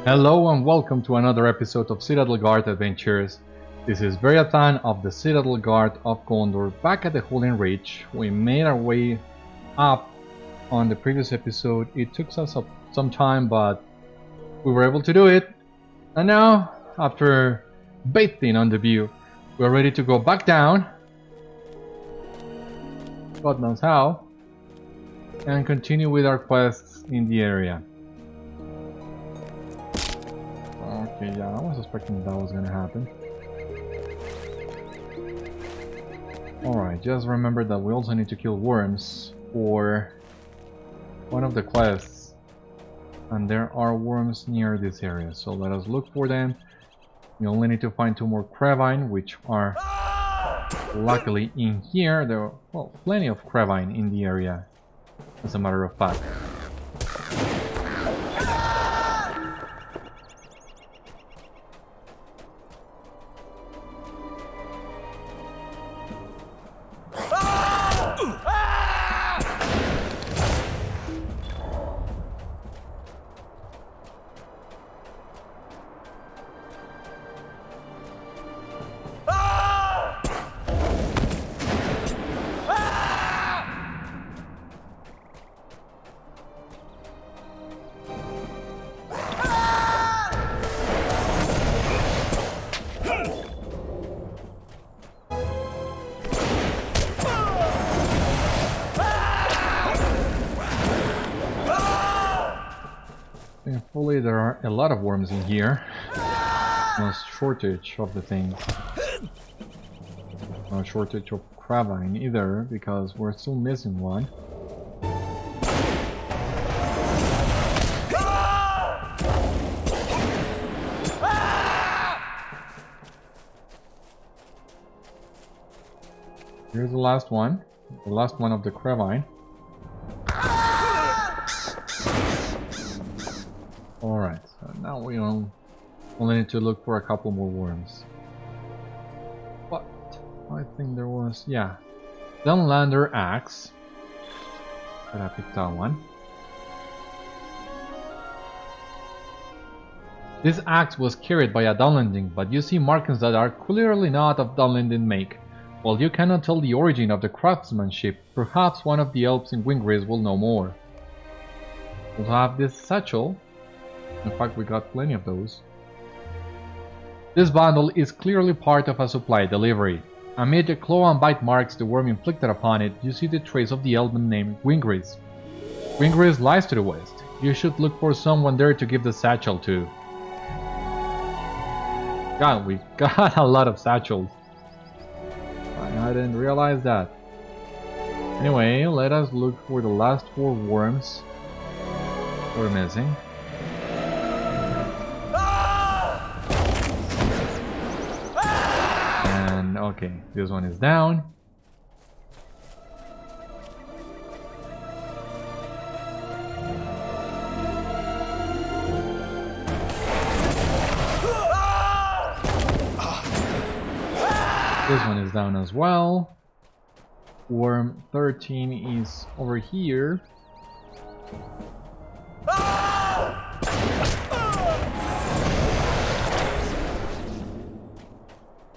Hello and welcome to another episode of Citadel Guard Adventures. This is Beriathan of the Citadel Guard of Gondor back at the Holy Reach. We made our way up on the previous episode. It took us some time, but we were able to do it. And now, after bathing on the view, we're ready to go back down. God knows how. And continue with our quests in the area. Okay, yeah, I was expecting that was gonna happen. Alright, just remember that we also need to kill worms for one of the quests. And there are worms near this area, so let us look for them. We only need to find 2 more crebain, which are luckily in here. There are, well, plenty of crebain in the area, as a matter of fact. Thankfully, there are a lot of worms in here. No shortage of the things. No shortage of crebain either, because we're still missing one. Here's the last one. The last one of the crebain. Alright, so now we only need to look for a couple more worms. But I think there was, yeah, Dunlander axe. But I picked that one. This axe was carried by a Dunlending, but you see markings that are clearly not of Dunlending make. While you cannot tell the origin of the craftsmanship, perhaps one of the elves in Wingris will know more. We'll have this satchel. In fact, we got plenty of those. This bundle is clearly part of a supply delivery. Amid the claw and bite marks the worm inflicted upon it, you see the trace of the elven name Wingris. Wingris lies to the west. You should look for someone there to give the satchel to. God, we got a lot of satchels. I didn't realize that. Anyway, let us look for the last 4 worms we're missing. Okay, this one is down. This one is down as well. Worm 13 is over here.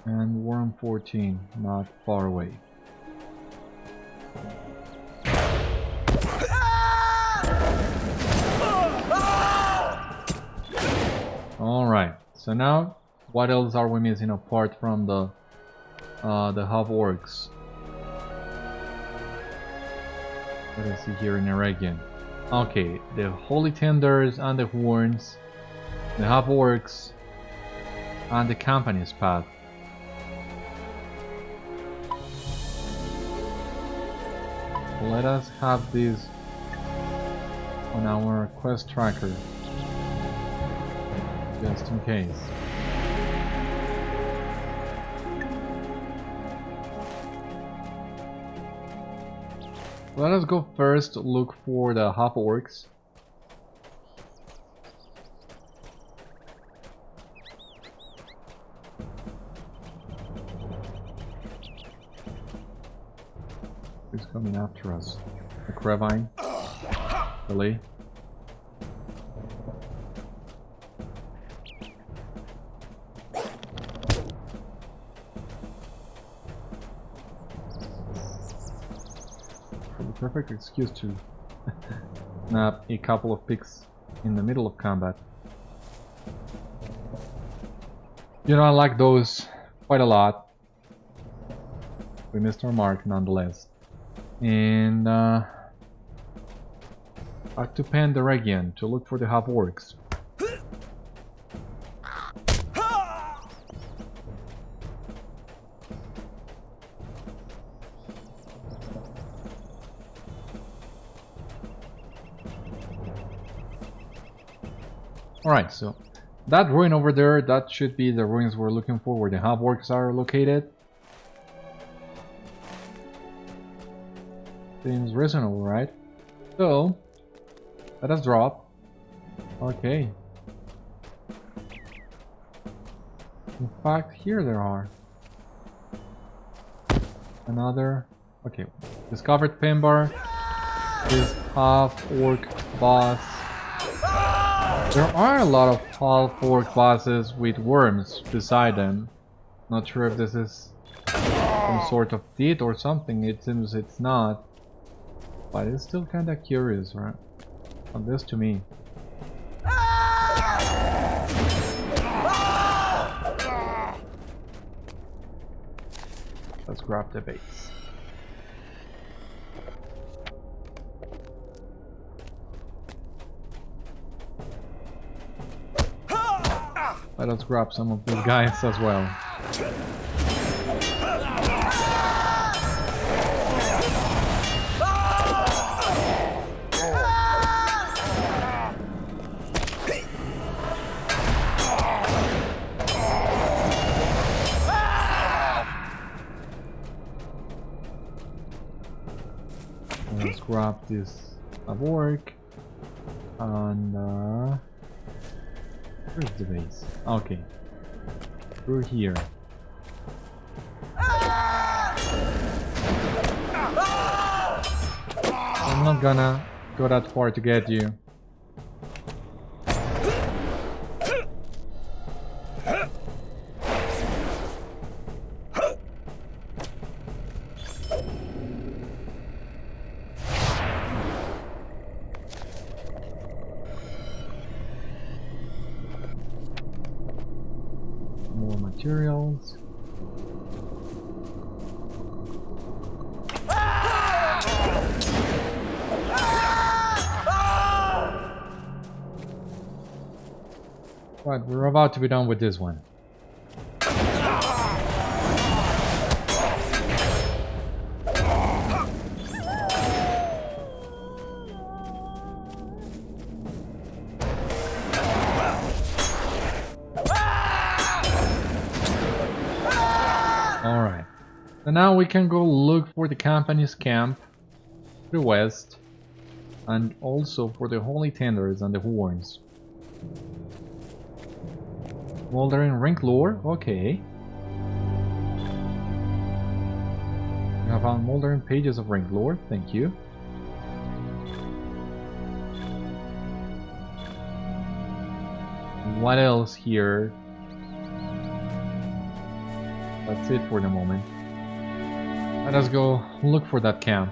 And worm 14, not far away. Alright, so now what else are we missing apart from the Half-orcs? Let us see here in Eregion. Okay, the Holy Tenders and the Huorns, the Half-orcs, and the Company's Path. Let us have this on our quest tracker, just in case. Let us go first look for the Half-orcs. Who's coming after us? The crebain? Really? perfect excuse to snap a couple of picks in the middle of combat. You know, I like those quite a lot. We missed our mark nonetheless. And back to Pend Eregion to look for the Half-orcs. Alright, so that ruin over there, that should be the ruins we're looking for, where the Half-orcs are located. Seems reasonable, right? So, let us drop. Okay. In fact, here there are. Another... Okay. Discovered pin bar. This half-orc boss. There are a lot of half-orc bosses with worms beside them. Not sure if this is some sort of deed or something. It seems it's not. But it's still kinda curious, right? On this to me. Let's grab the base. Let us grab some of these guys as well. Let's grab this Half-orc and where's the base? Okay, through here. I'm not gonna go that far to get you. More materials. Right, we're about to be done with this one. Alright, so now we can go look for the company's camp to the west, and also for the holy tenders and the Huorns. Smoldering Rink Lore, okay. We have found moldering pages of Rink Lore, thank you. What else here? That's it for the moment. Let us go look for that camp.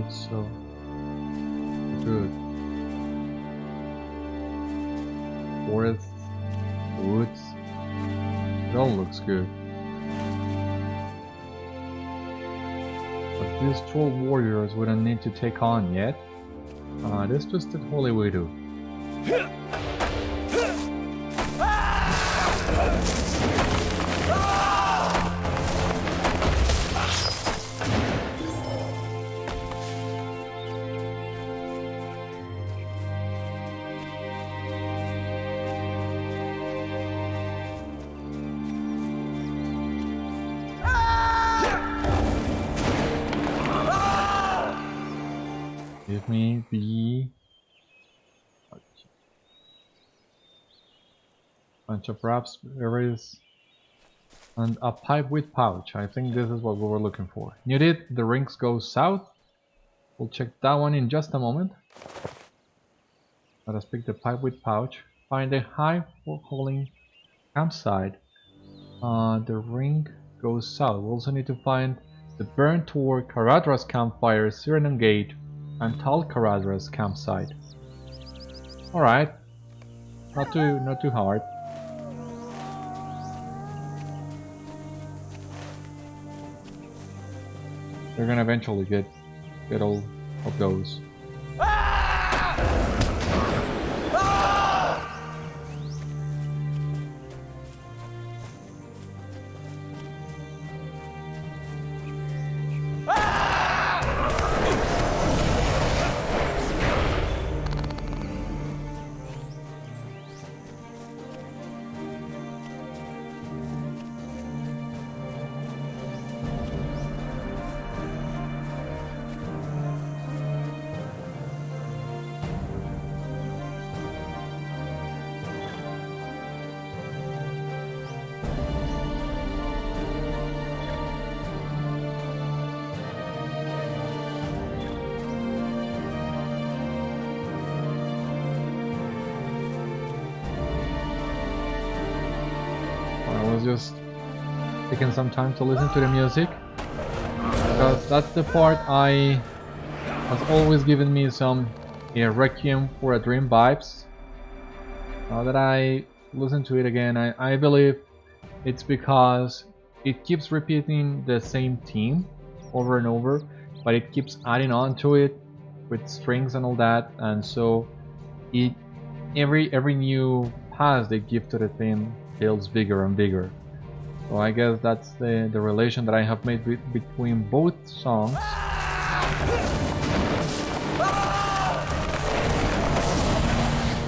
So good. Forests, woods, it all looks good. But these troll warriors wouldn't need to take on yet. This twisted holy widow. Give me the bunch of raspberries and a pipe with pouch. I think this is what we were looking for. Needed, the rings go south. We'll check that one in just a moment. Let us pick the pipe with pouch. Find a high hauling campsite. The ring goes south. We also need to find the burnt or Karadra's campfire, Citadel Gate, and Tal Karadra's campsite. Alright. Not too hard. We're gonna eventually get all of those. Just taking some time to listen to the music, because that's the part has always given me some Requiem for a Dream vibes. Now that I listen to it again, I believe it's because it keeps repeating the same theme over and over, but it keeps adding on to it with strings and all that, and so every new pass they give to the theme feels bigger and bigger. So I guess that's the relation that I have made between both songs.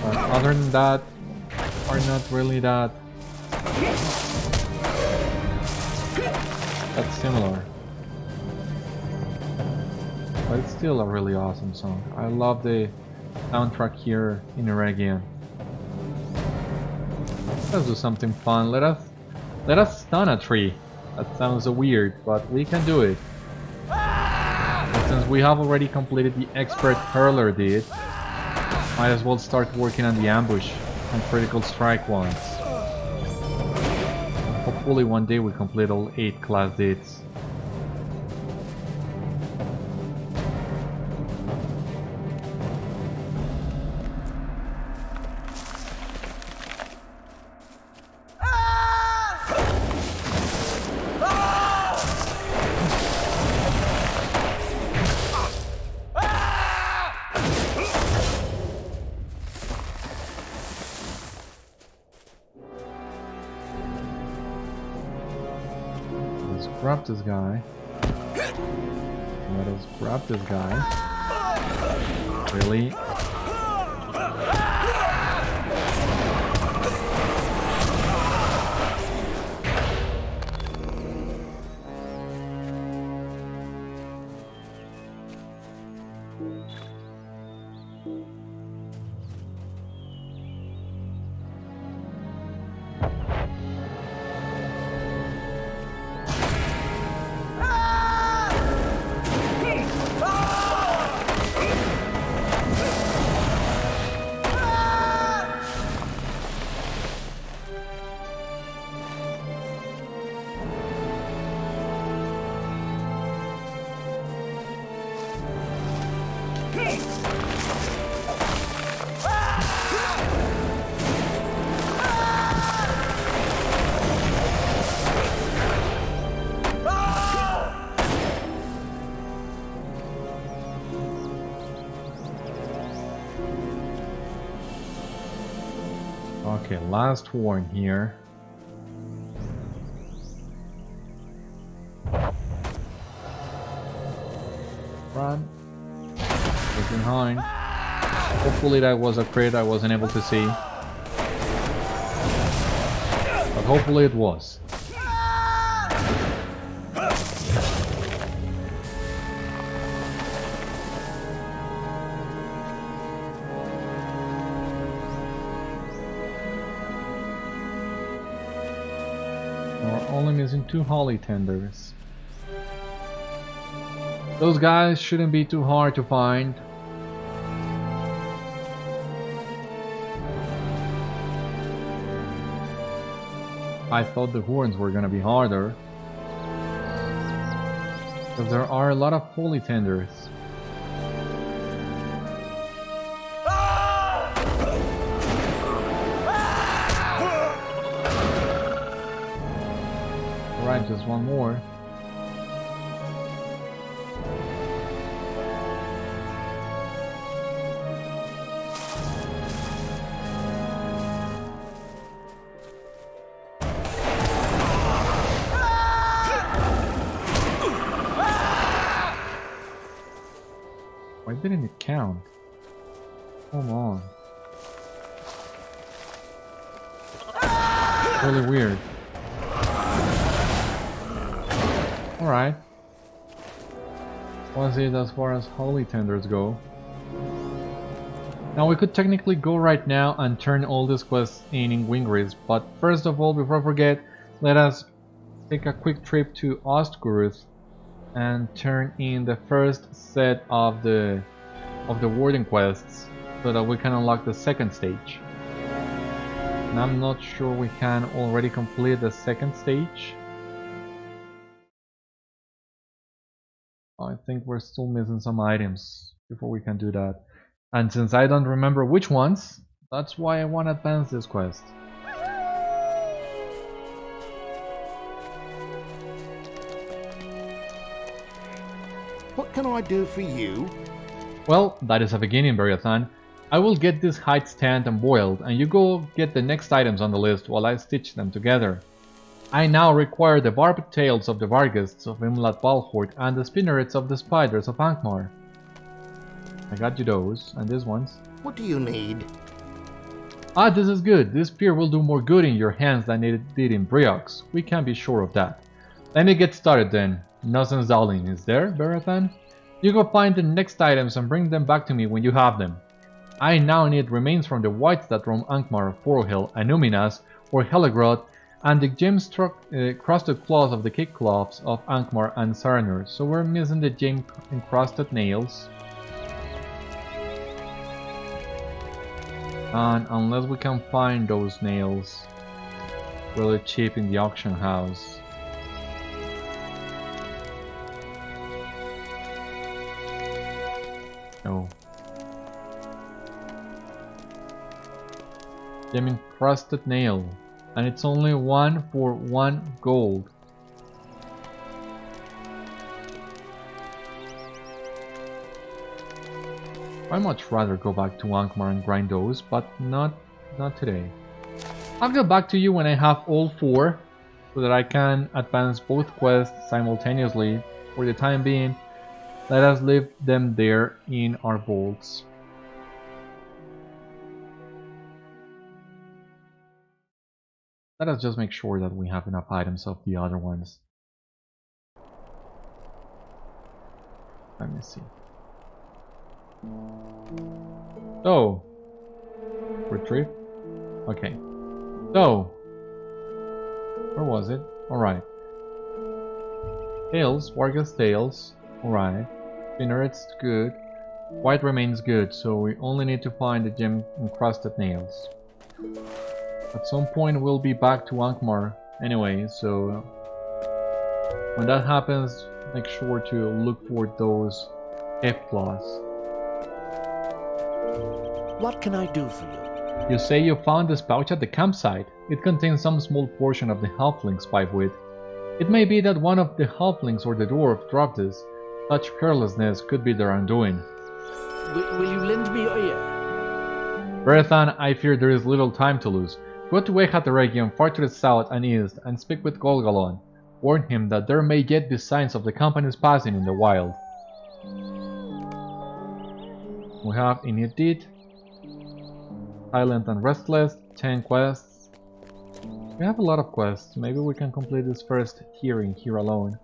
But other than that, are not really that similar. But it's still a really awesome song. I love the soundtrack here in Eregion. Let's do something fun. Let us stun a tree. That sounds so weird, but we can do it. And since we have already completed the expert hurler deed, might as well start working on the ambush and critical strike ones. Hopefully one day we complete all 8 class deeds. Grab this guy. Let us grab this guy. Really? Okay, last Huorn here. Run. Look behind. Hopefully that was a crit I wasn't able to see. But hopefully it was. only missing 2 holy tenders. Those guys shouldn't be too hard to find. I thought the Huorns were gonna be harder, because there are a lot of holy tenders. Alright, just one more. Why didn't it count? Come on. Really weird. Alright. Was it as far as holy tenders go? Now we could technically go right now and turn all these quests in Wingris, but first of all, before I forget, let us take a quick trip to Arzgât and turn in the first set of the warden quests so that we can unlock the second stage. And I'm not sure we can already complete the second stage. I think we're still missing some items before we can do that. And since I don't remember which ones, that's why I want to advance this quest. What can I do for you? Well, that is a beginning, Beriathan. I will get this hide stand and boiled, and you go get the next items on the list while I stitch them together. I now require the barbed tails of the Varghests of Imlat Balhort and the spinnerets of the spiders of Angmar. I got you those, and these ones. What do you need? Ah, this is good. This spear will do more good in your hands than it did in Briox. We can be sure of that. Let me get started then. Nonsense darling, is there, Beriathan? You go find the next items and bring them back to me when you have them. I now need remains from the wights that roam Angmar, Forohel, Anuminas, or Helagrod, and the gem-crusted claws of the Kickcloths of Angmar and Saranur, so we're missing the gem-encrusted nails. And unless we can find those nails really cheap in the auction house. No. Gem-encrusted nail. And it's only 1 for 1 gold. I'd much rather go back to Angmar and grind those, but not today. I'll get back to you when I have all 4, so that I can advance both quests simultaneously. For the time being, let us leave them there in our vaults. Let us just make sure that we have enough items of the other ones. Let me see. So, retrieve. Okay. So, where was it? Alright. Tails, Vargas tails. Alright. Spinnerets, good. White remains good, so we only need to find the gem encrusted nails. At some point we'll be back to Angmar anyway, so when that happens, make sure to look for those F-claws. What can I do for you? You say you found this pouch at the campsite. It contains some small portion of the halfling's pipewit. It may be that one of the halflings or the dwarf dropped this. Such carelessness could be their undoing. Will you lend me your ear? Beriathan, I fear there is little time to lose. Go to Eregion far to the south and east and speak with Golgalon. Warn him that there may yet be signs of the company's passing in the wild. We have Initiated, Silent and Restless, 10 quests. We have a lot of quests. Maybe we can complete this first hearing here alone.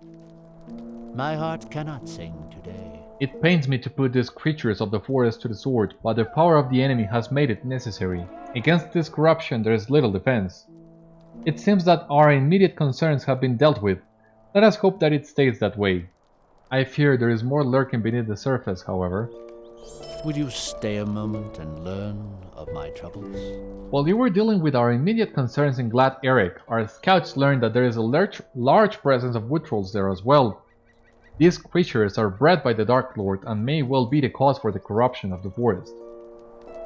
My heart cannot sing today. It pains me to put these creatures of the forest to the sword, but the power of the enemy has made it necessary. Against this corruption there is little defense. It seems that our immediate concerns have been dealt with. Let us hope that it stays that way. I fear there is more lurking beneath the surface, however. Will you stay a moment and learn of my troubles? While you were dealing with our immediate concerns in Glad Eric, our scouts learned that there is a large presence of wood trolls there as well. These creatures are bred by the Dark Lord and may well be the cause for the corruption of the forest.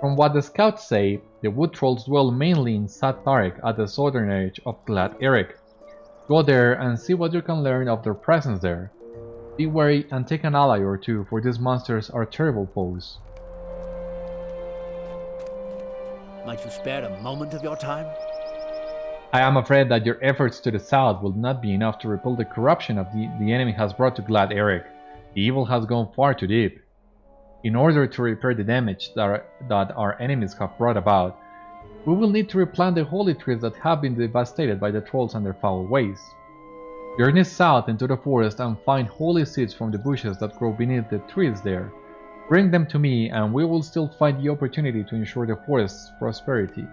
From what the scouts say, the wood trolls dwell mainly in Sad Tarek at the southern edge of Glad Eric. Go there and see what you can learn of their presence there. Be wary and take an ally or two, for these monsters are terrible foes. Might you spare a moment of your time? I am afraid that your efforts to the south will not be enough to repel the corruption of the enemy has brought to Glad Eric. The evil has gone far too deep. In order to repair the damage that our enemies have brought about, we will need to replant the holy trees that have been devastated by the trolls and their foul ways. Journey south into the forest and find holy seeds from the bushes that grow beneath the trees there. Bring them to me and we will still find the opportunity to ensure the forest's prosperity.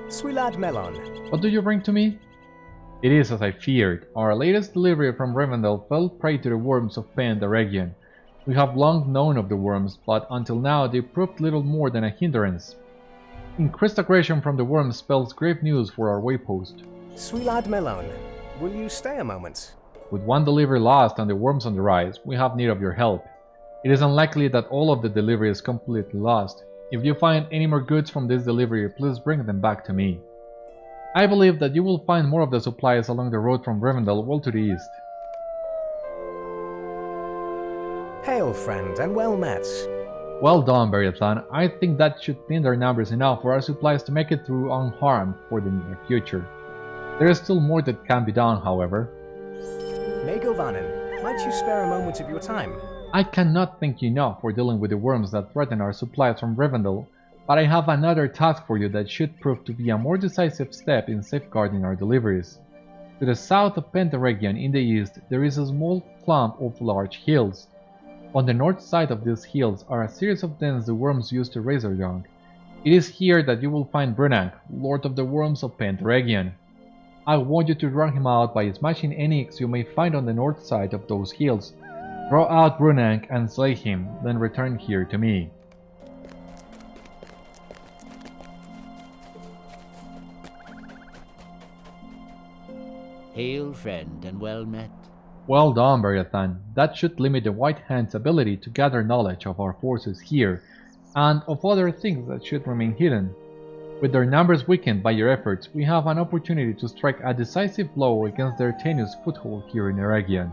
Swilad Melon. What do you bring to me? It is as I feared. Our latest delivery from Rivendell fell prey to the worms of Fend, Eregion. We have long known of the worms, but until now they proved little more than a hindrance. Increased aggression from the worms spells grave news for our waypost. Swilad Melon. Will you stay a moment? With one delivery lost and the worms on the rise, we have need of your help. It is unlikely that all of the delivery is completely lost. If you find any more goods from this delivery, please bring them back to me. I believe that you will find more of the supplies along the road from Rivendell well to the east. Hail, friend, and well met. Well done, Beriathan. I think that should thin their numbers enough for our supplies to make it through unharmed for the near future. There is still more that can be done, however. Megovanen, might you spare a moment of your time? I cannot thank you enough for dealing with the worms that threaten our supplies from Rivendell, but I have another task for you that should prove to be a more decisive step in safeguarding our deliveries. To the south of Eregion in the east, there is a small clump of large hills. On the north side of these hills are a series of dens the worms use to raise their young. It is here that you will find Brunank, Lord of the Worms of Eregion. I want you to run him out by smashing any eggs you may find on the north side of those hills. Draw out Brunank and slay him, then return here to me. Hail, friend, and well met. Well done, Beriathan. That should limit the White Hand's ability to gather knowledge of our forces here, and of other things that should remain hidden. With their numbers weakened by your efforts, we have an opportunity to strike a decisive blow against their tenuous foothold here in Eregion.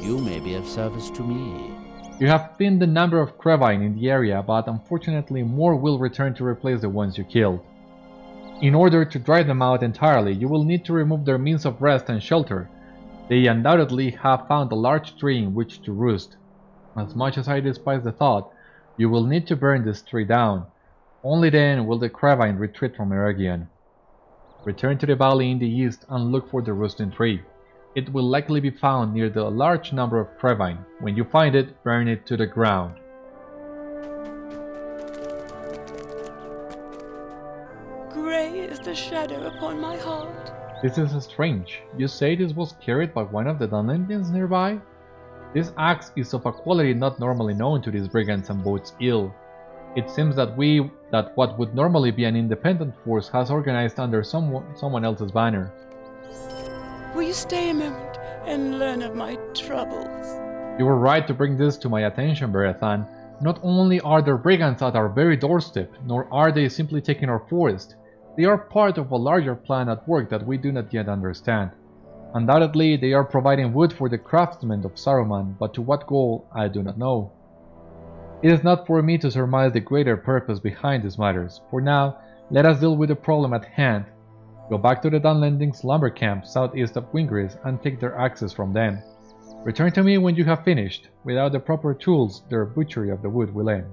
You may be of service to me. You have thinned the number of crebain in the area, but unfortunately more will return to replace the ones you killed. In order to drive them out entirely, you will need to remove their means of rest and shelter. They undoubtedly have found a large tree in which to roost. As much as I despise the thought, you will need to burn this tree down. Only then will the crebain retreat from Eregion. Return to the valley in the east and look for the roosting tree. It will likely be found near the large number of crebain. When you find it, burn it to the ground. Grey is the shadow upon my heart. This is strange. You say this was carried by one of the Dunlendings nearby? This axe is of a quality not normally known to these brigands and bodes ill. It seems that what would normally be an independent force has organized under someone else's banner. Will you stay a moment and learn of my troubles? You were right to bring this to my attention, Beriathan. Not only are there brigands at our very doorstep, nor are they simply taking our forest. They are part of a larger plan at work that we do not yet understand. Undoubtedly, they are providing wood for the craftsmen of Saruman, but to what goal, I do not know. It is not for me to surmise the greater purpose behind these matters. For now, let us deal with the problem at hand. Go back to the Dunlendings lumber camp southeast of Wingris and take their axes from them. Return to me when you have finished. Without the proper tools, their butchery of the wood will end.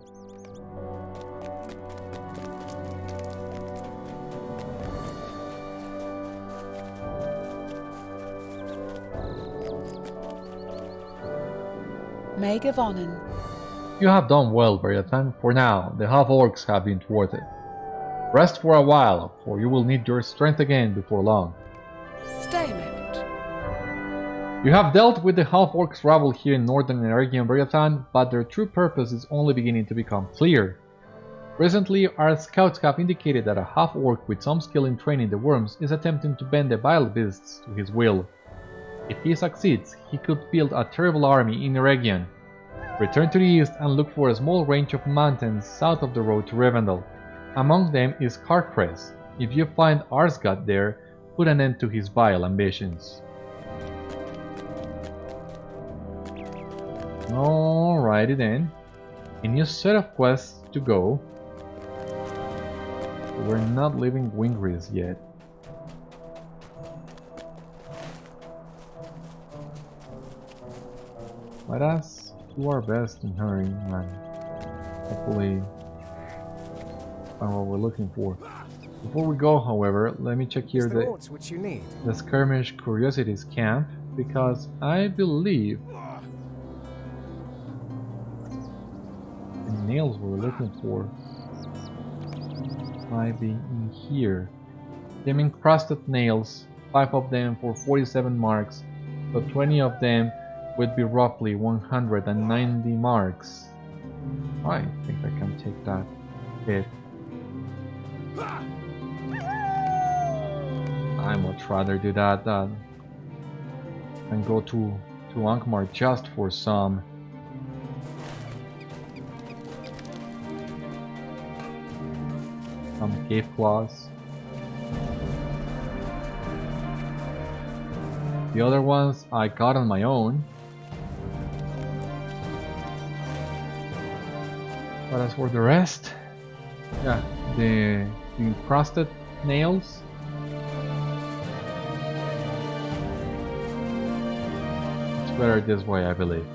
May gewonnen. You have done well, Beriathan. For now, the half-orcs have been thwarted. Rest for a while, for you will need your strength again before long. Stay a moment. You have dealt with the half-orcs rabble here in northern Eregion Beriathan, but their true purpose is only beginning to become clear. Recently, our scouts have indicated that a half-orc with some skill in training the worms is attempting to bend the vile beasts to his will. If he succeeds, he could build a terrible army in Eregion. Return to the east and look for a small range of mountains south of the road to Rivendell. Among them is Carcrest. If you find Arzgât there, put an end to his vile ambitions. Alrighty then. A new set of quests to go. We're not leaving Wingris yet. Let us do our best in hurrying and hopefully find what we're looking for. Before we go, however, let me check here the skirmish curiosities camp, because I believe the nails we're looking for might be in here. Them encrusted nails, 5 of them for 47 marks, so 20 of them would be roughly 190 marks. I think I can take that hit. I much rather do that than go to Angmar just for some cave claws. The other ones I got on my own. But as for the rest, yeah, the encrusted nails. It's better this way, I believe.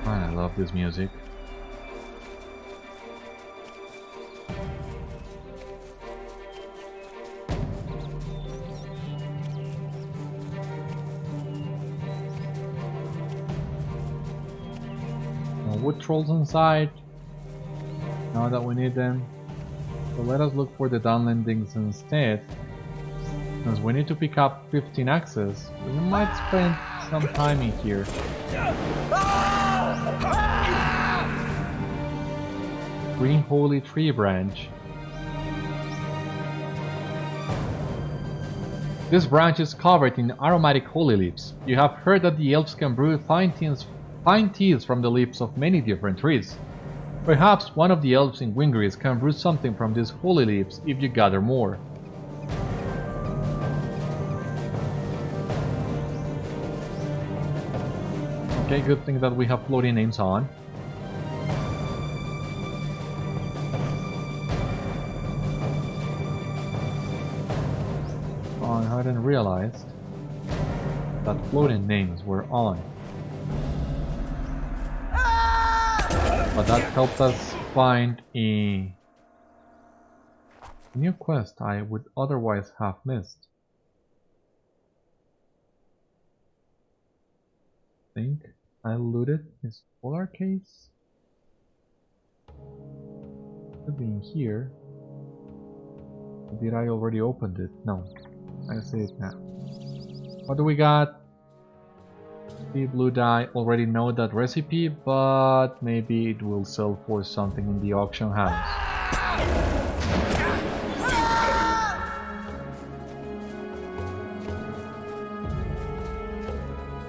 Man, I love this music. Wood trolls inside, now that we need them. So let us look for the Dunlendings instead, because we need to pick up 15 axes. We might spend some time in here. Green Holy Tree Branch. This branch is covered in aromatic holy leaves. You have heard that the elves can brew fine teas from the leaves of many different trees. Perhaps one of the elves in Wingris can brew something from these holy leaves if you gather more. Okay, good thing that we have floating names on. Oh, I hadn't realized that floating names were on. But that helped us find a new quest I would otherwise have missed. I think I looted his polar case. Could be in here. Did I already opened it? No. I see it now. What do we got? The blue dye, already know that recipe, but maybe it will sell for something in the auction house.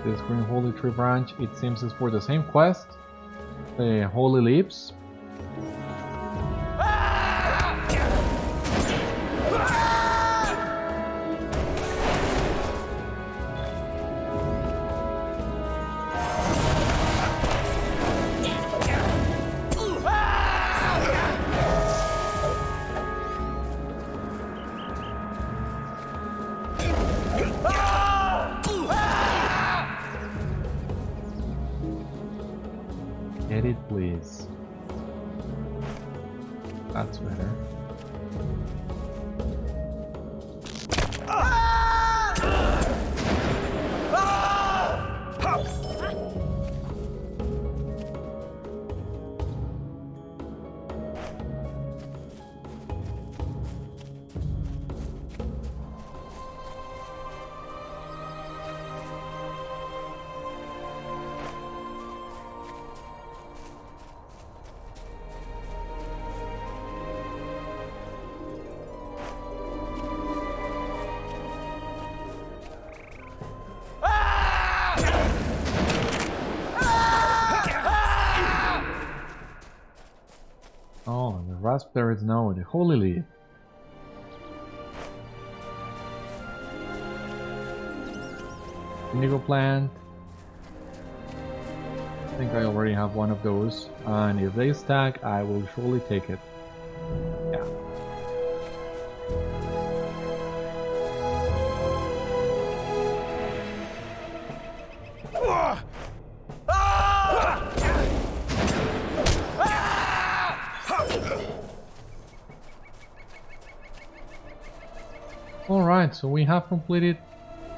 This green holy tree branch, it seems, is for the same quest, the holy leaves. Edit, please. That's better. Oh, the raspberries now, the holy leaf. Indigo plant. I think I already have one of those, and if they stack, I will surely take it. Yeah. Alright, so we have completed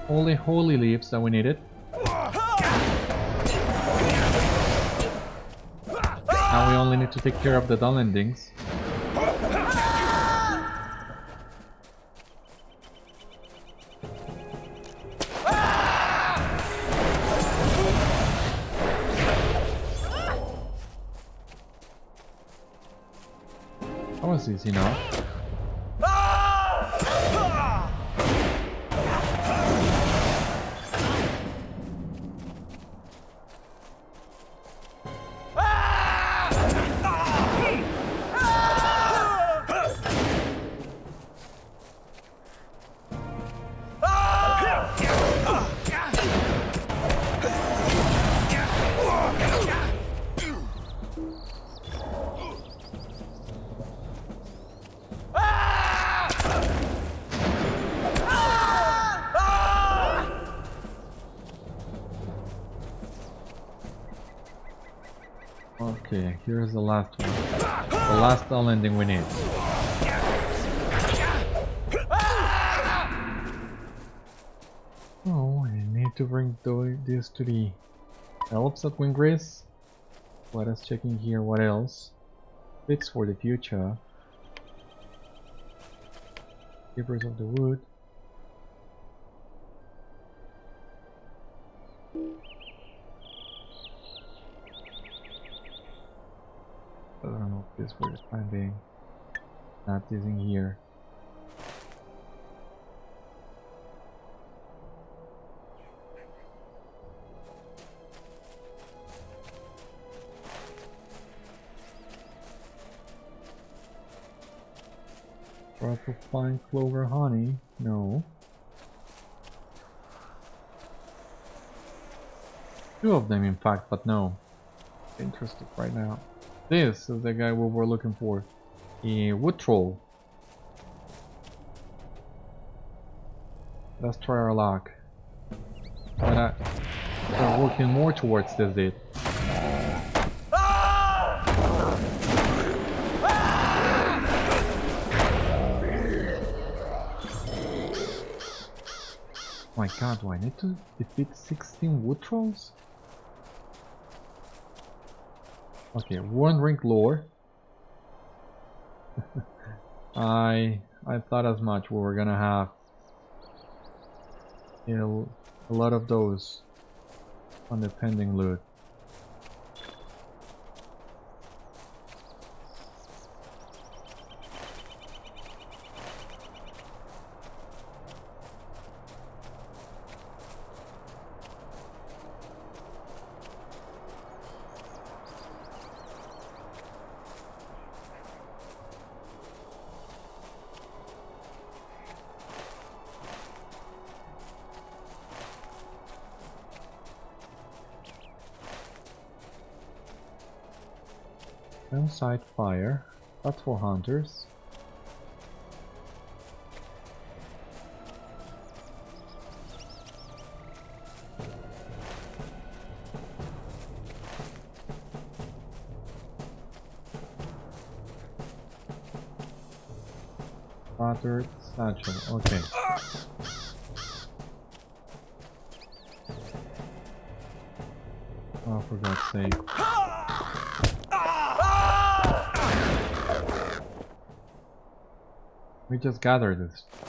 all the holy leaves that we needed. Now we only need to take care of the Dunlendings. That was easy enough. Okay, here's the last one. The last Dunlending we need. Oh, I need to bring this to the Elves at Wingris. Let us check in here what else. Fix for the future. Keepers of the Wood. I don't know if this for the time being. Not this in here. Drop of fine clover honey? No. Two of them in fact, but no. Interested right now. This is the guy we were looking for. A wood troll. Let's try our luck. But we're working more towards this date. My god, do I need to defeat 16 wood trolls? Okay, one rank lore. I thought as much. We were gonna have, you know, a lot of those on the pending loot. Sight fire, that's for hunters. Shattered satchel. Okay. Oh, for God's sake. We just gather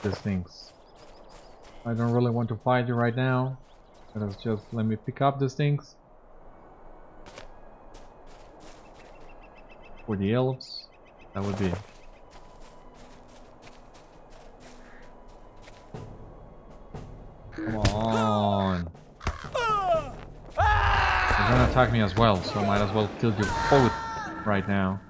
these things. I don't really want to fight you right now. Let me pick up these things. For the elves, that would be it. Come on. They're gonna attack me as well, so I might as well kill you both right now.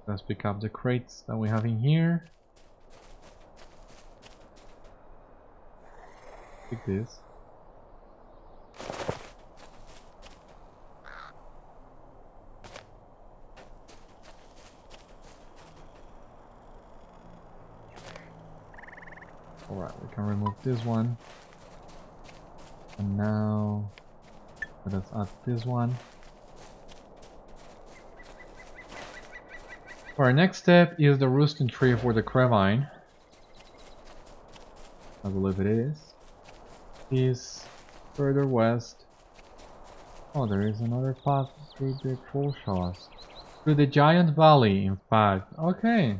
Let's pick up the crates that we have in here. Pick this. Alright, we can remove this one. And now let us add this one. Our next step is the roosting tree for the crebain. I believe it is further west. Oh, there is another path through the troll shaws. Through the giant valley, in fact. Okay.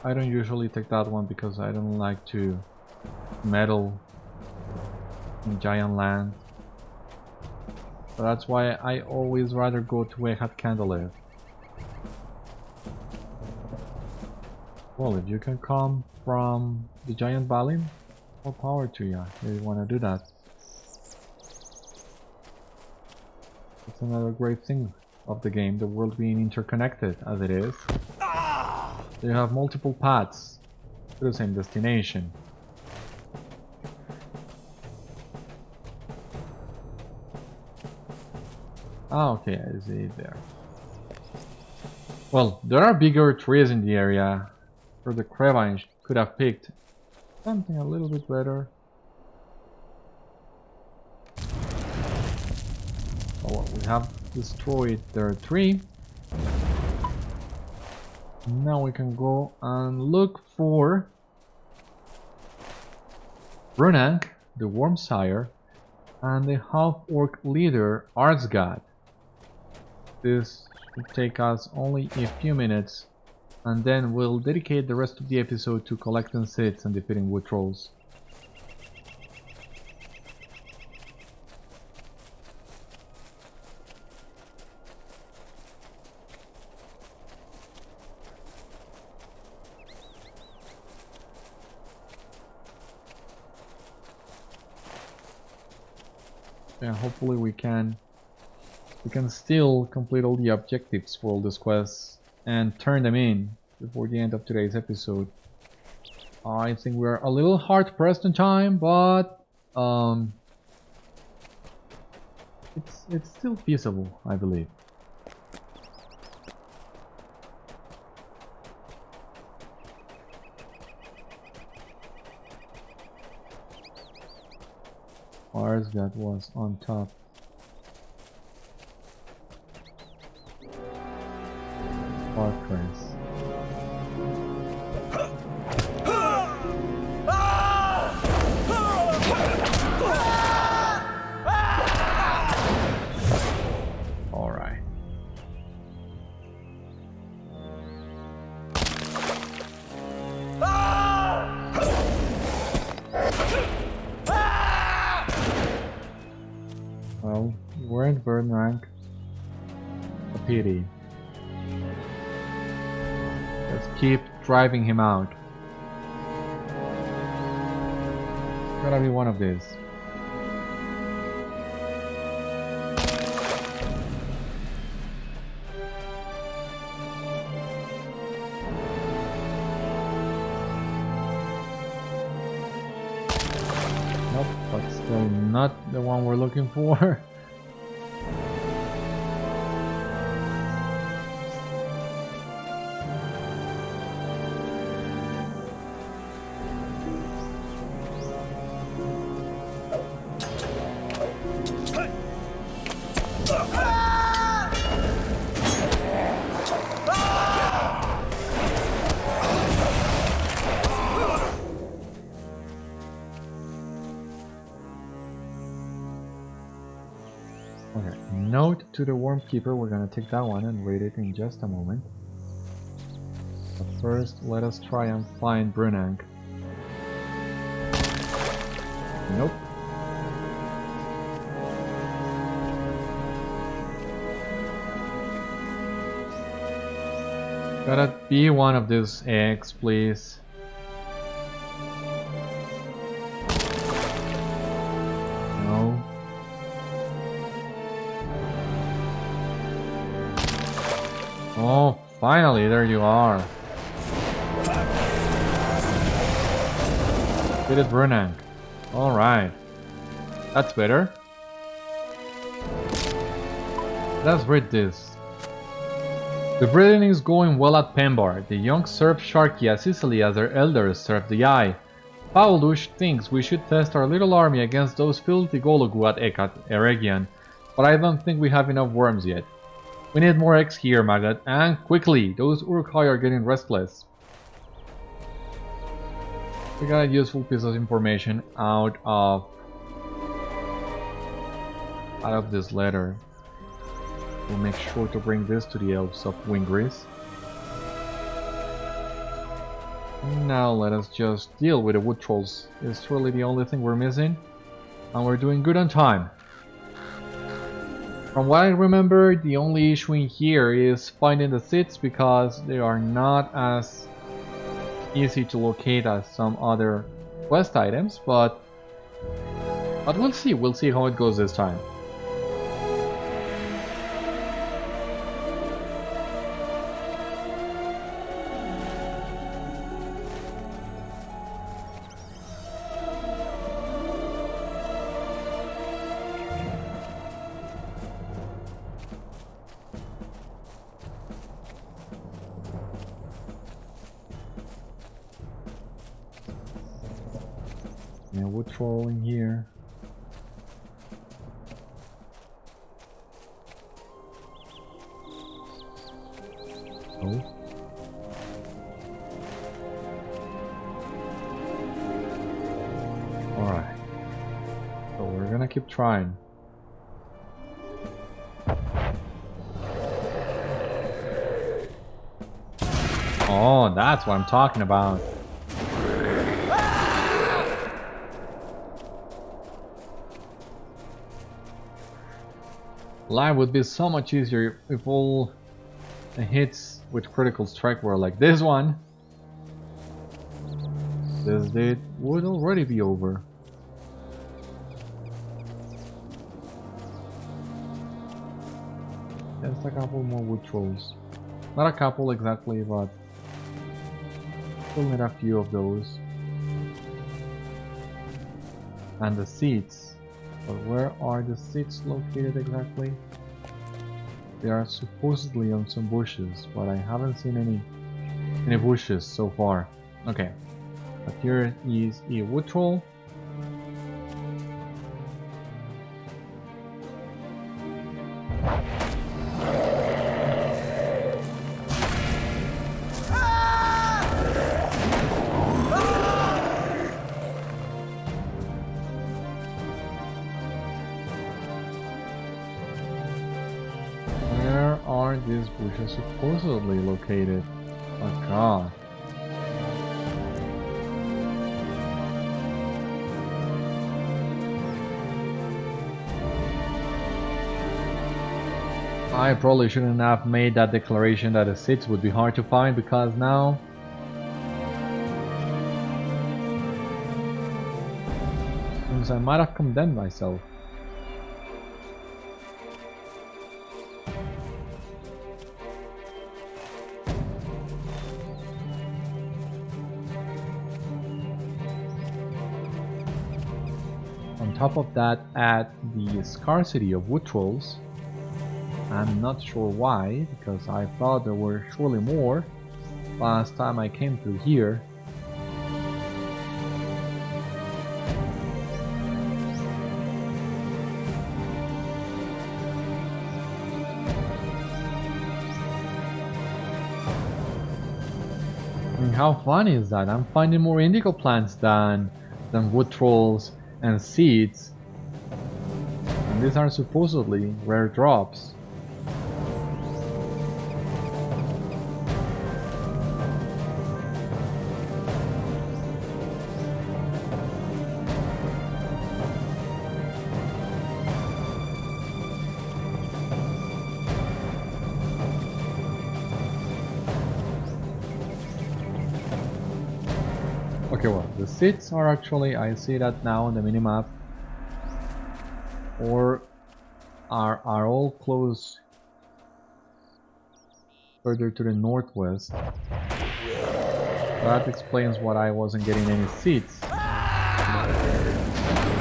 I don't usually take that one because I don't like to meddle in giant land. So that's why I always rather go to Citadel. Well, if you can come from the giant valley, more power to you if you want to do that. It's another great thing of the game, the world being interconnected as it is. You have multiple paths to the same destination. Ah, okay, I see it there. Well, there are bigger trees in the area. Or the crebain could have picked something a little bit better. Oh, well, we have destroyed their tree. Now we can go and look for Brunank, the Wormsire, and the half-orc leader Arzgât. This should take us only a few minutes. And then we'll dedicate the rest of the episode to collecting seeds and defeating wood trolls. Yeah, hopefully we can still complete all the objectives for all these quests and turn them in before the end of today's episode. I think we're a little hard pressed on time, but it's still feasible, I believe. Arzgât was on top. Fortress. All right. Well, you weren't burn rank. A pity. Let's keep driving him out. Gotta be one of these. Nope, but still not the one we're looking for. Okay, note to the Worm Keeper, we're gonna take that one and read it in just a moment. But first, let us try and find Brunank. Nope. Gotta be one of these eggs, please. No. Oh, finally, there you are. Get it, Brunank. Alright. That's better. Let's read this. The breeding is going well at Pembar. The young serve Sharky as easily as their elders serve the Eye. Paulush thinks we should test our little army against those filthy Gologu at Eregion, but I don't think we have enough worms yet. We need more eggs here, Maggot, and quickly! Those Uruk-hai are getting restless. We got a useful piece of information out of this letter. We'll make sure to bring this to the Elves of Wingris. Now let us just deal with the wood trolls. It's really the only thing we're missing, and we're doing good on time. From what I remember, the only issue in here is finding the seeds because they are not as easy to locate as some other quest items, but we'll see how it goes this time. Yeah, wood troll in here. Oh. Alright. So we're gonna keep trying. Oh, that's what I'm talking about. Life would be so much easier if all the hits with critical strike were like this one. This date would already be over. Just a couple more wood trolls. Not a couple exactly, but still need a few of those. And the seeds. But where are the seeds located exactly? They are supposedly on some bushes, but I haven't seen any bushes so far. Okay, but here is a wood troll. These bushes supposedly located. Oh god. I probably shouldn't have made that declaration that the seats would be hard to find, because now seems I might have condemned myself. On top of that, add the scarcity of wood trolls. I'm not sure why, because I thought there were surely more last time I came through here. I mean, how funny is that? I'm finding more indigo plants than wood trolls and seeds. And these are supposedly rare drops. Okay, well, the seats are actually, I see that now on the minimap, or are all close further to the northwest. That explains why I wasn't getting any seats.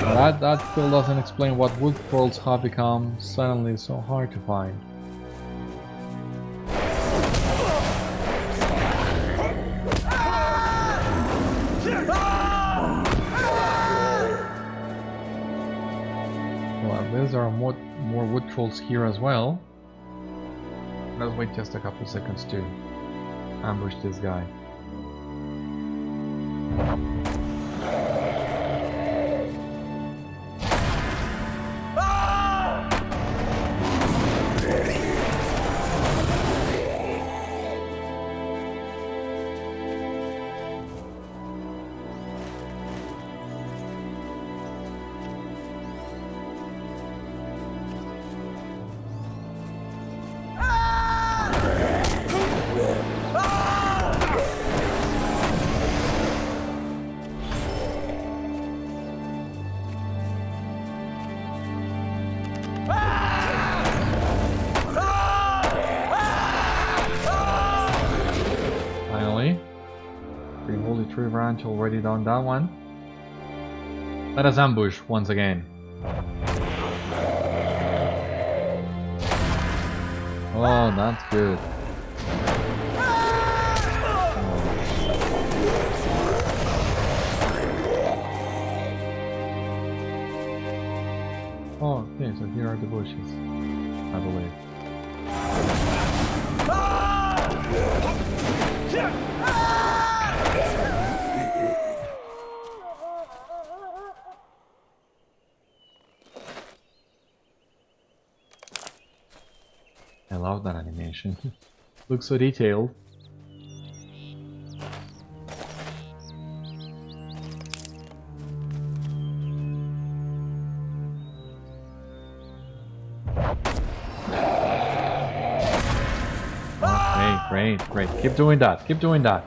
That still doesn't explain what wood trolls have become suddenly so hard to find. There are more wood trolls here as well. Let's wait just a couple seconds to ambush this guy. Tree branch already done that one. Let us ambush once again. Oh, that's good. Oh, okay, so here are the bushes, I believe. I love that animation. Looks so detailed. Okay, great. Keep doing that. Keep doing that.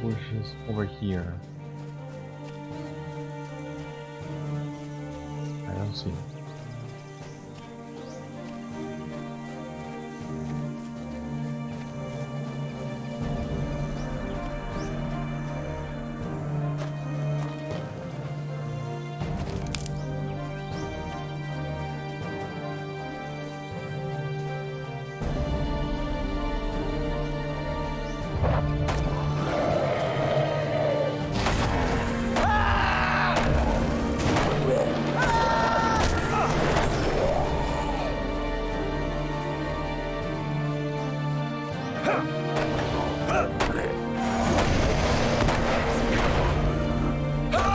Bushes over here. I don't see it.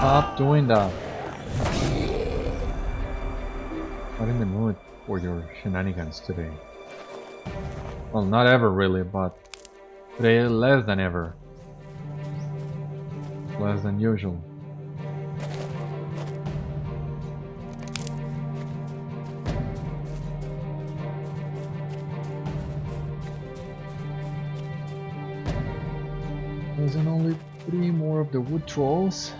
Stop doing that. Not in the mood. for your shenanigans today. Well, not ever really, but today less than ever. Less than usual. There's only 3 more of the wood trolls.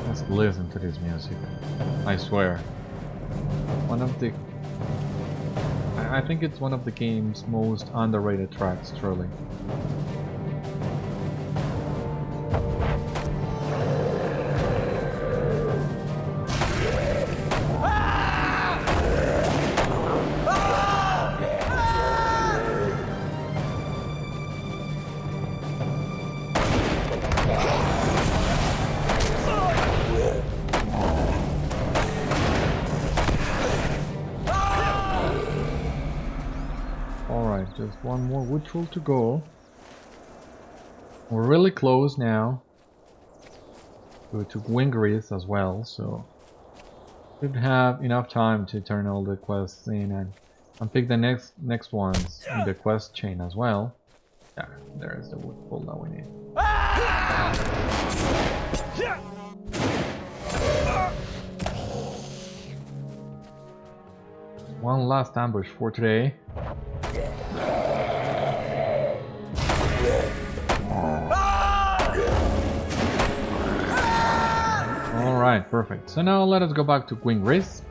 Just listen to this music. I swear. One of the... I think it's one of the game's most underrated tracks, truly. Just one more wood troll to go. We're really close now to Wingris as well, so should have enough time to turn all the quests in and pick the next ones in the quest chain as well. Yeah, there's the wood troll that we need. One last ambush for today. Alright, perfect. So now let us go back to Wingris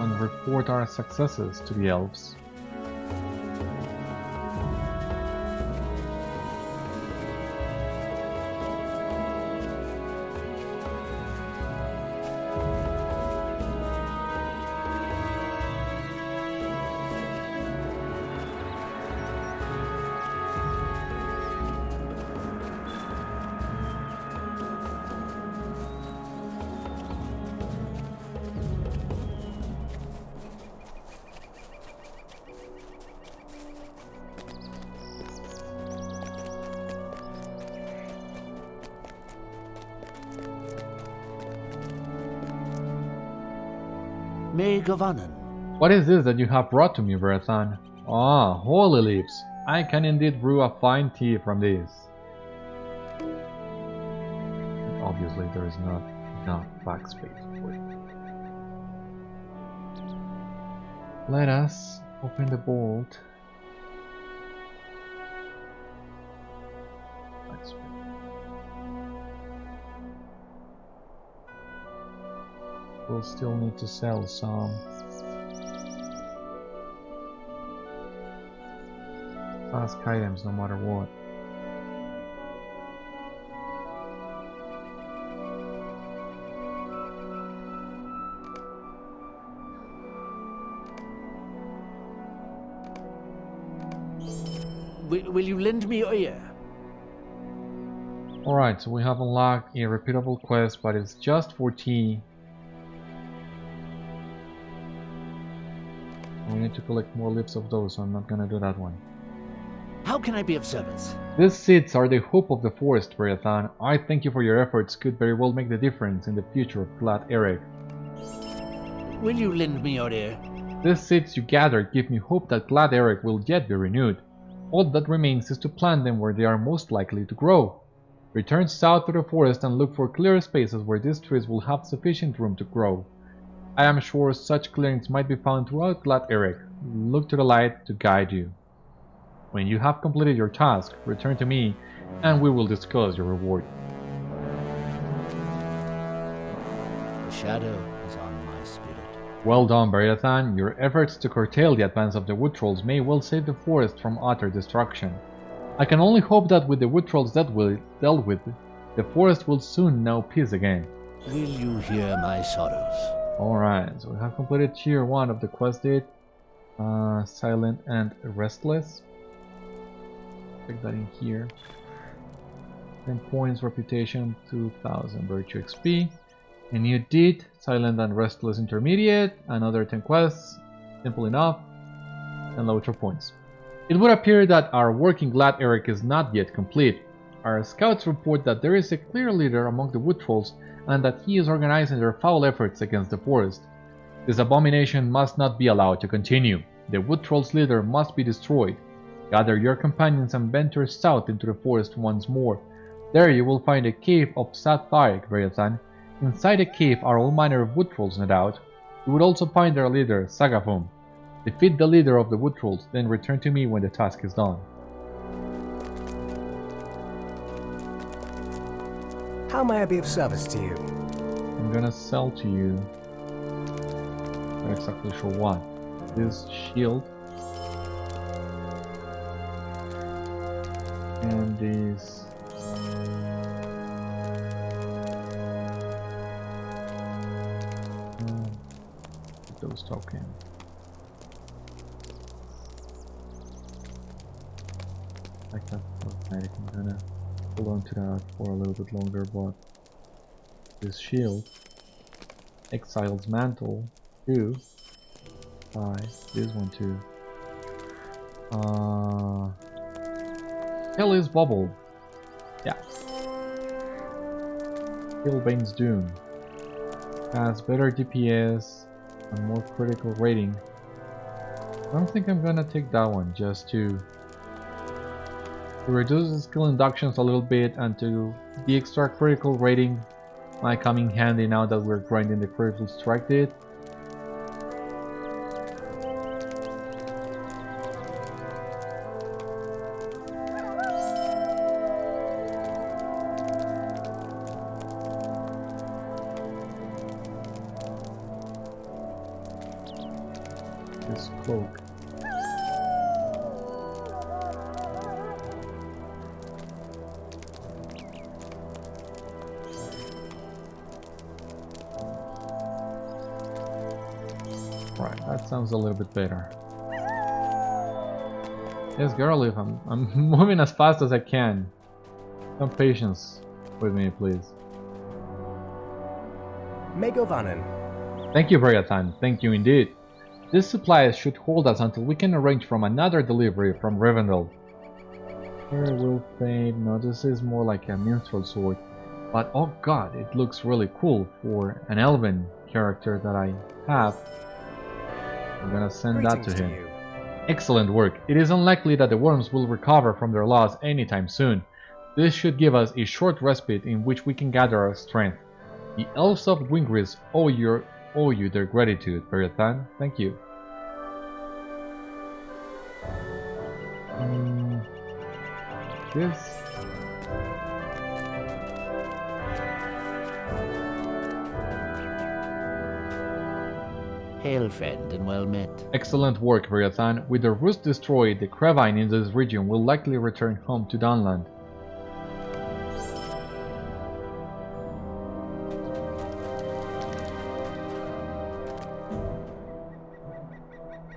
and report our successes to the elves. What is this that you have brought to me, Beriathan? Ah, holy leaves! I can indeed brew a fine tea from this. And obviously there is not enough backspace for it. Let us open the vault. We'll still need to sell some task items no matter what. Will you lend me your ear? Alright, so we have unlocked a repeatable quest, but it's just for tea. We need to collect more leaves of those, so I'm not gonna do that one. How can I be of service? These seeds are the hope of the forest, Beriathan. I thank you for your efforts, could very well make the difference in the future of Glad Ereg. Will you lend me your ear? These seeds you gather give me hope that Glad Ereg will yet be renewed. All that remains is to plant them where they are most likely to grow. Return south to the forest and look for clear spaces where these trees will have sufficient room to grow. I am sure such clearings might be found throughout Glad Ereg. Look to the light to guide you. When you have completed your task, return to me, and we will discuss your reward. The shadow is on my spirit. Well done, Beriathan. Your efforts to curtail the advance of the wood trolls may well save the forest from utter destruction. I can only hope that with the wood trolls dealt with, the forest will soon know peace again. Will you hear my sorrows? Alright, so we have completed tier 1 of the quest date. Silent and Restless. Check that in here. 10 points, reputation, 2000 virtue XP. A new deed, Silent and Restless Intermediate. Another 10 quests. Simple enough. and LOTRO points. It would appear that our working glad Eric is not yet complete. Our scouts report that there is a clear leader among the wood trolls and that he is organizing their foul efforts against the forest. This abomination must not be allowed to continue. The wood trolls' leader must be destroyed. Gather your companions and venture south into the forest once more. There you will find a cave of Sattharic, Beriathan. Inside the cave are all manner of wood trolls, no doubt. You would also find their leader, Sagafum. Defeat the leader of the wood trolls, then return to me when the task is done. How may I be of service to you? I'm gonna sell to you. Not exactly sure what. This shield. And these. Put those tokens. Like that automatic. I'm gonna hold on to that for a little bit longer, but this shield, Exile's Mantle, 2, 5, this one too. Kelly's Bubble, yeah. Kilbane's Doom has better DPS and more critical rating. I don't think I'm gonna take that one, just to reduce the skill inductions a little bit, and to the extra critical rating might come in handy now that we're grinding the critical strike did. This cloak. Right, that sounds a little bit better. Yes, Garlic, I'm moving as fast as I can. Some patience with me, please. Megovanen. Thank you, Beriathan. Thank you indeed. These supplies should hold us until we can arrange from another delivery from Rivendell. Here will fade. No, this is more like a minstrel sword. But oh god, it looks really cool for an elven character that I have. I'm gonna send that to him. Excellent work. It is unlikely that the worms will recover from their loss anytime soon. This should give us a short respite in which we can gather our strength. The Elves of Wingris owe you their gratitude, Beriathan. Thank you. This. Hail, friend, and well met. Excellent work, Beriathan. With the roost destroyed, the crebain in this region will likely return home to Dunland.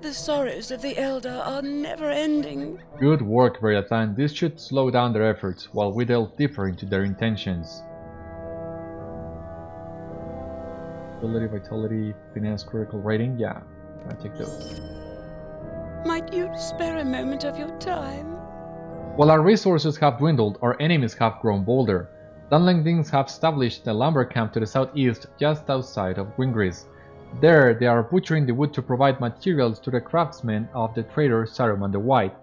The sorrows of the Elder are never-ending. Good work, Beriathan. This should slow down their efforts while we delve deeper into their intentions. Ability, vitality, finesse, critical rating. Yeah, I'll take those. Might you spare a moment of your time? While our resources have dwindled, our enemies have grown bolder. Dunlendings have established a lumber camp to the southeast, just outside of Wingris. There, they are butchering the wood to provide materials to the craftsmen of the trader Saruman the White.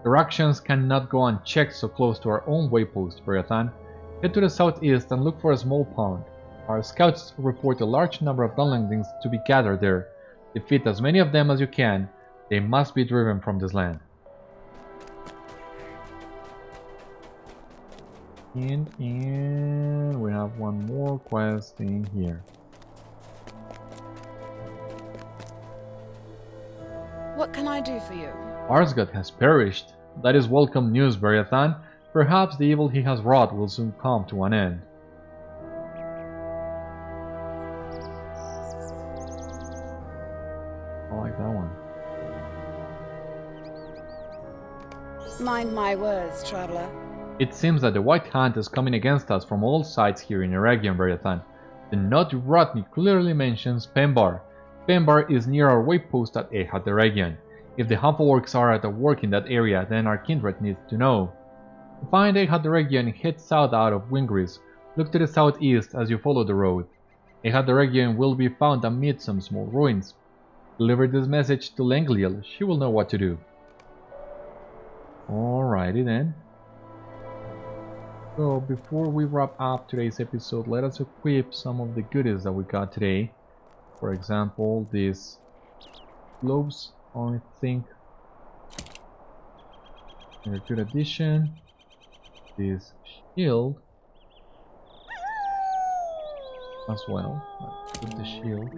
Their actions cannot go unchecked so close to our own waypost, Beriathan. Head to the southeast and look for a small pond. Our scouts report a large number of Dunlendings to be gathered there. Defeat as many of them as you can. They must be driven from this land. And we have one more quest in here. What can I do for you? Arzgât has perished. That is welcome news, Beriathan. Perhaps the evil he has wrought will soon come to an end. I like that one. Mind my words, traveler. It seems that the White Hand is coming against us from all sides here in Eregion, Beriathan. The note you brought me clearly mentions Pembar. Pembar is near our waypost at Eregion. If the Half-orcs are at work in that area, then our kindred needs to know. To find Eregion, head south out of Wingris. Look to the southeast as you follow the road. Eregion will be found amid some small ruins. Deliver this message to Lengliel. She will know what to do. Alrighty then. So before we wrap up today's episode, let us equip some of the goodies that we got today. For example, these gloves, I think they're a good addition. This shield as well. Let's put the shield.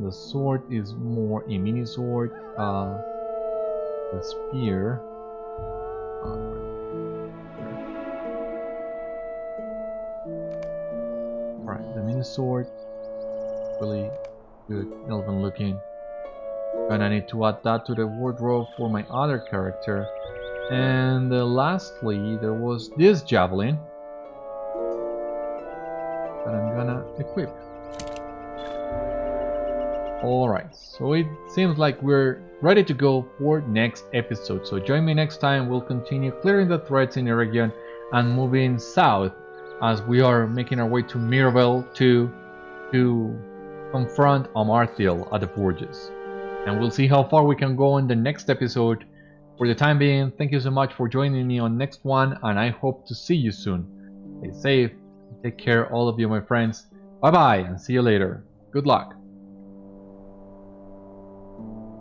The sword is more a mini sword. The spear. Alright, the mini sword. Really good, elven looking. Gonna need to add that to the wardrobe for my other character. And lastly, there was this javelin that I'm gonna equip. Alright, so it seems like we're ready to go for next episode. So join me next time. We'll continue clearing the threats in Eregion and moving south as we are making our way to Mirabel to confront Amarthiel at the forges. And we'll see how far we can go in the next episode. For the time being, thank you so much for joining me on next one, and I hope to see you soon. Stay safe, take care all of you my friends. Bye bye and see you later. Good luck.